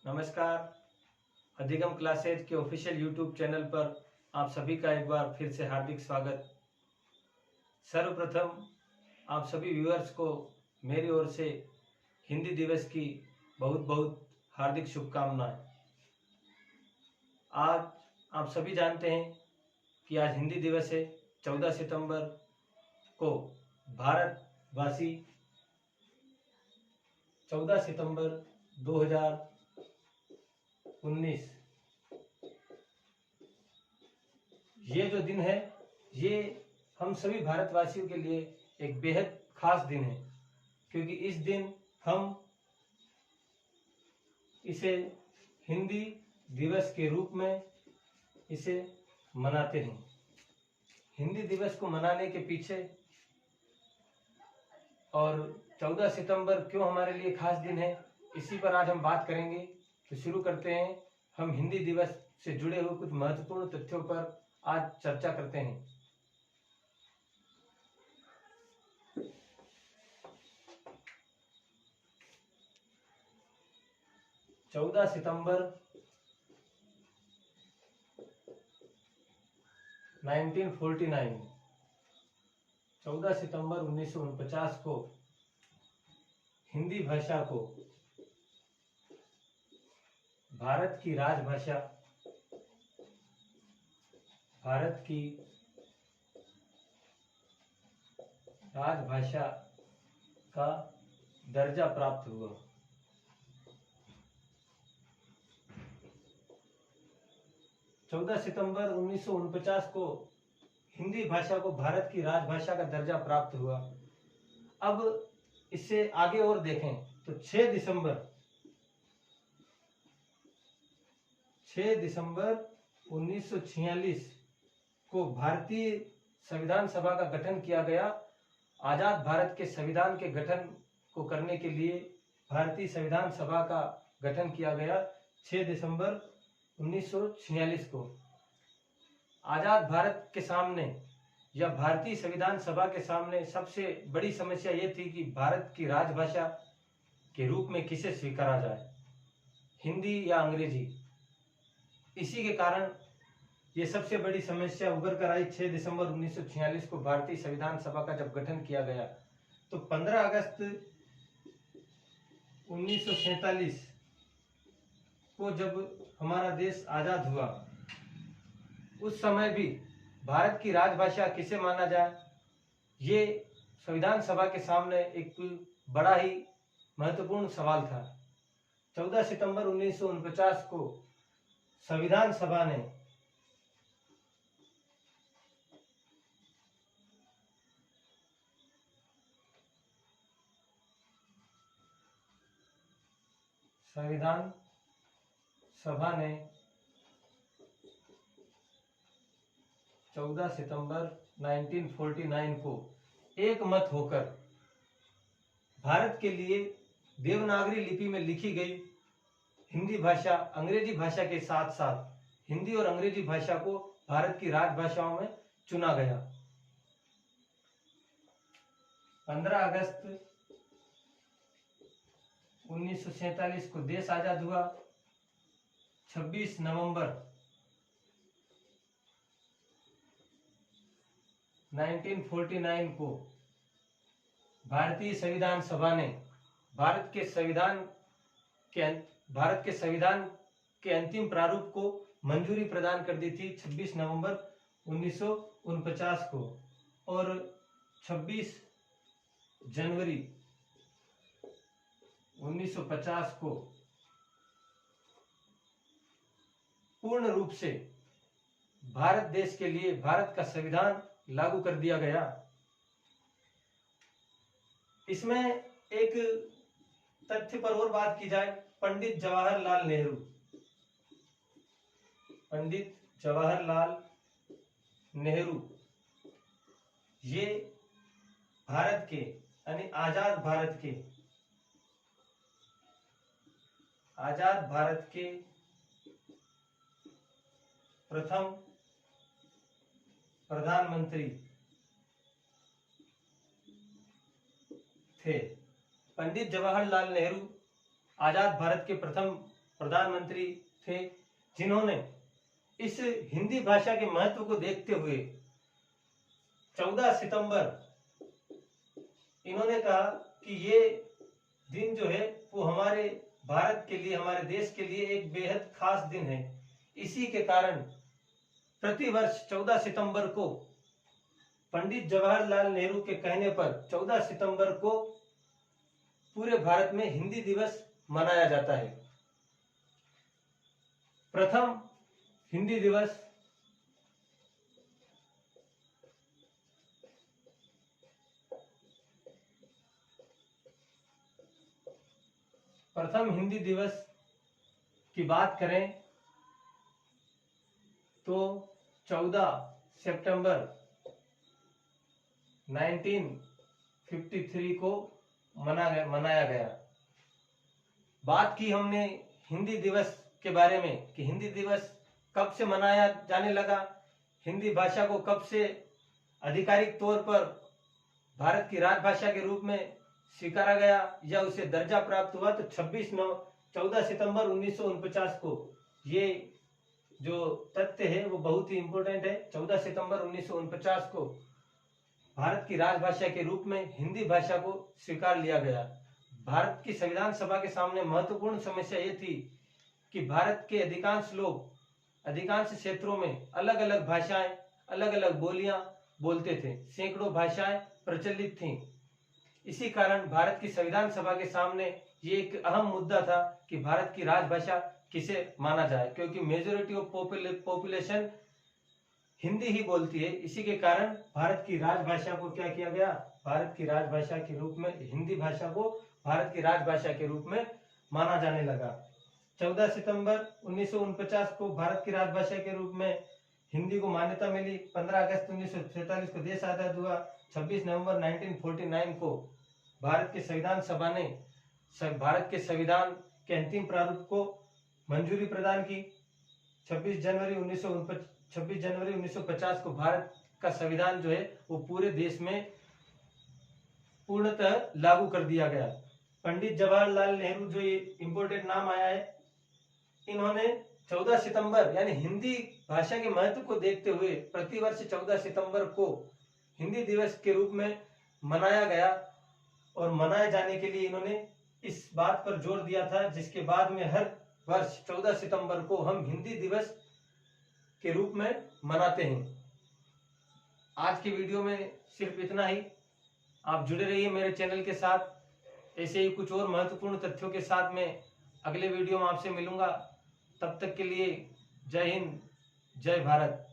नमस्कार। अधिगम क्लासेज के ऑफिशियल यूट्यूब चैनल पर आप सभी का एक बार फिर से हार्दिक स्वागत। सर्वप्रथम आप सभी व्यूअर्स को मेरी ओर से हिंदी दिवस की बहुत बहुत हार्दिक शुभकामनाएं। आज आप सभी जानते हैं कि आज हिंदी दिवस है। 14 सितंबर को भारतवासी 14 सितंबर 2019 ये जो दिन है ये हम सभी भारतवासियों के लिए एक बेहद खास दिन है, क्योंकि इस दिन हम इसे हिंदी दिवस के रूप में इसे मनाते हैं। हिंदी दिवस को मनाने के पीछे और 14 सितंबर क्यों हमारे लिए खास दिन है, इसी पर आज हम बात करेंगे। तो शुरू करते हैं। हम हिंदी दिवस से जुड़े हुए कुछ महत्वपूर्ण तथ्यों पर आज चर्चा करते हैं। चौदह सितंबर 1949 14 सितंबर 1949 को हिंदी भाषा को भारत की राजभाषा का दर्जा प्राप्त हुआ। चौदह सितंबर 1949 को हिंदी भाषा को भारत की राजभाषा का दर्जा प्राप्त हुआ। अब इससे आगे और देखें तो 6 दिसंबर 1946 को भारतीय संविधान सभा का गठन किया गया। आजाद भारत के संविधान के गठन को करने के लिए भारतीय संविधान सभा का गठन किया गया 6 दिसंबर 1946 को। आजाद भारत के सामने या भारतीय संविधान सभा के सामने सबसे बड़ी समस्या ये थी कि भारत की राजभाषा के रूप में किसे स्वीकारा जाए, हिंदी या अंग्रेजी। इसी के कारण ये सबसे बड़ी समस्या उभर कर आई। 6 दिसंबर 1946 को भारतीय संविधान सभा का जब गठन किया गया तो 15 अगस्त 1947 को जब हमारा देश आजाद हुआ, उस समय भी भारत की राजभाषा किसे माना जाए, ये संविधान सभा के सामने एक बड़ा ही महत्वपूर्ण सवाल था। 14 सितंबर 1949 को संविधान सभा ने संविधान सभा ने 14 सितंबर 1949 को एक मत होकर भारत के लिए देवनागरी लिपि में लिखी गई हिंदी भाषा अंग्रेजी भाषा के साथ साथ हिंदी और अंग्रेजी भाषा को भारत की राजभाषाओं में चुना गया। 15 अगस्त 1947 को देश आजाद हुआ। 26 नवंबर 1949 को भारतीय संविधान सभा ने भारत के संविधान के अंतिम प्रारूप को मंजूरी प्रदान कर दी थी 26 नवंबर 1949 को। और 26 जनवरी 1950 को पूर्ण रूप से भारत देश के लिए भारत का संविधान लागू कर दिया गया। इसमें एक तथ्य पर और बात की जाए। पंडित जवाहरलाल नेहरू ये भारत के यानी आजाद भारत के प्रथम प्रधानमंत्री थे। पंडित जवाहरलाल नेहरू आजाद भारत के प्रथम प्रधानमंत्री थे, जिन्होंने इस हिंदी भाषा के महत्व को देखते हुए 14 सितंबर इन्होंने कहा कि ये दिन जो है वो हमारे भारत के लिए, हमारे देश के लिए एक बेहद खास दिन है। इसी के कारण प्रतिवर्ष 14 सितंबर को पंडित जवाहरलाल नेहरू के कहने पर 14 सितंबर को पूरे भारत में हिंदी दिवस मनाया जाता है। प्रथम हिंदी दिवस की बात करें तो 14 सितंबर 1953 को मनाया गया। बात की हमने हिंदी दिवस के बारे में कि हिंदी दिवस कब से मनाया जाने लगा, हिंदी भाषा को कब से आधिकारिक तौर पर भारत की राजभाषा के रूप में स्वीकारा गया या उसे दर्जा प्राप्त हुआ। तो 14 सितंबर 1949 को ये जो तथ्य है वो बहुत ही इंपॉर्टेंट है। 14 सितंबर 1949 को भारत की राजभाषा के रूप में हिंदी भाषा को स्वीकार लिया गया। भारत की संविधान सभा के सामने महत्वपूर्ण समस्या ये थी कि भारत के अधिकांश लोग अधिकांश क्षेत्रों में अलग अलग भाषाएं, अलग अलग बोलियां बोलते थे, सैकड़ों भाषाएं प्रचलित थीं। इसी कारण भारत की संविधान सभा के सामने ये एक अहम मुद्दा था कि भारत की राजभाषा किसे माना जाए, क्योंकि मेजोरिटी ऑफ पॉपुलेशन हिंदी ही बोलती है। इसी के कारण भारत की राजभाषा को क्या किया गया, भारत की राजभाषा के रूप में हिंदी भाषा को भारत की राजभाषा के रूप में माना जाने लगा। 14 सितंबर 1949 को भारत की राजभाषा के रूप में हिंदी को मान्यता मिली। 15 अगस्त 1947 को देश आजाद हुआ। 26 नवंबर 1949 को भारत के संविधान सभा ने भारत के संविधान के अंतिम प्रारूप को मंजूरी प्रदान की। 26 जनवरी 1950 को भारत का संविधान जो है वो पूरे देश में पूर्णतः लागू कर दिया गया। पंडित जवाहरलाल नेहरू जो ये इंपोर्टेंट नाम आया है, इन्होंने 14 सितंबर यानी हिंदी भाषा के महत्व को देखते हुए प्रतिवर्ष 14 सितंबर को हिंदी दिवस के रूप में मनाया गया और मनाए जाने के लिए इन्होंने इस बात पर जोर दिया था, जिसके बाद में हर वर्ष 14 सितंबर को हम हिंदी दिवस के रूप में मनाते हैं। आज की वीडियो में सिर्फ इतना ही। आप जुड़े रहिए मेरे चैनल के साथ। ऐसे ही कुछ और महत्वपूर्ण तथ्यों के साथ मैं अगले वीडियो में आपसे मिलूंगा। तब तक के लिए जय हिंद, जय भारत।